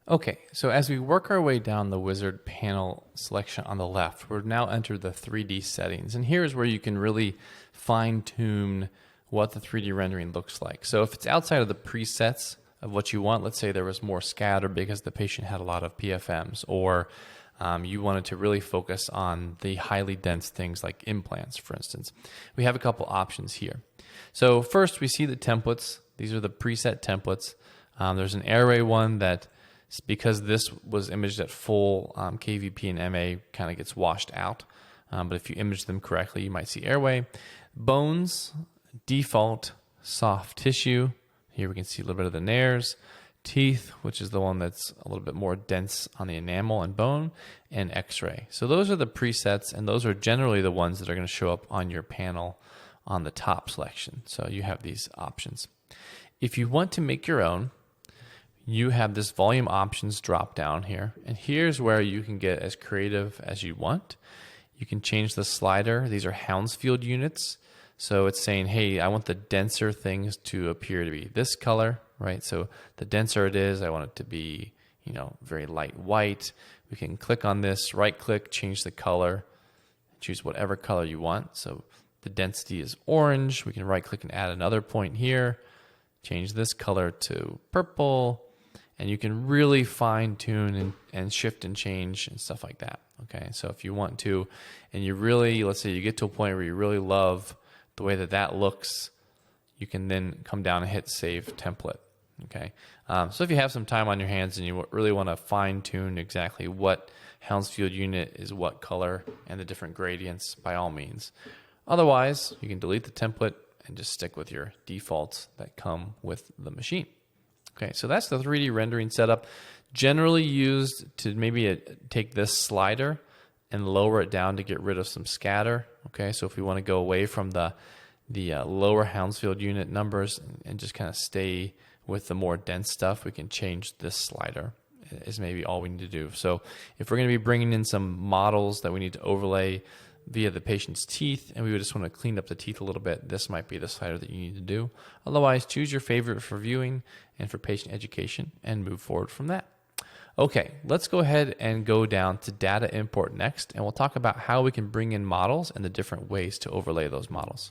Okay, so as we work our way down the wizard panel selection on the left, we're now entered the 3D settings. And here's where you can really fine tune what the 3D rendering looks like. So if it's outside of the presets of what you want, let's say there was more scatter because the patient had a lot of PFMs, or you wanted to really focus on the highly dense things like implants, for instance. We have a couple options here. So first we see the templates. These are the preset templates. There's an airway one that, because this was imaged at full KVP and MA, kind of gets washed out. But if you image them correctly, you might see airway. Bones, default, soft tissue. Here we can see a little bit of the nares. Teeth, which is the one that's a little bit more dense on the enamel and bone, and x-ray. So those are the presets, and those are generally the ones that are going to show up on your panel on the top selection. So you have these options. If you want to make your own, you have this volume options drop down here, and here's where you can get as creative as you want. You can change the slider. These are Hounsfield units. So it's saying, hey, I want the denser things to appear to be this color, right? So the denser it is, I want it to be, very light white. We can click on this, right click, change the color, choose whatever color you want. So the density is orange. We can right click and add another point here, change this color to purple, and you can really fine tune and shift and change and stuff like that. Okay, so if you want to, and you really, let's say you get to a point where you really love the way that that looks, you can then come down and hit Save Template. Okay, so if you have some time on your hands and you really want to fine tune exactly what Hounsfield unit is what color and the different gradients, by all means. Otherwise, you can delete the template and just stick with your defaults that come with the machine. Okay, so that's the 3D rendering setup, generally used to maybe take this slider and lower it down to get rid of some scatter. Okay, so if we want to go away from the lower Hounsfield unit numbers and just kind of stay with the more dense stuff, we can change this slider is maybe all we need to do. So if we're going to be bringing in some models that we need to overlay via the patient's teeth, and we would just want to clean up the teeth a little bit, this might be the slider that you need to do. Otherwise, choose your favorite for viewing and for patient education and move forward from that. Okay, let's go ahead and go down to data import next, and we'll talk about how we can bring in models and the different ways to overlay those models.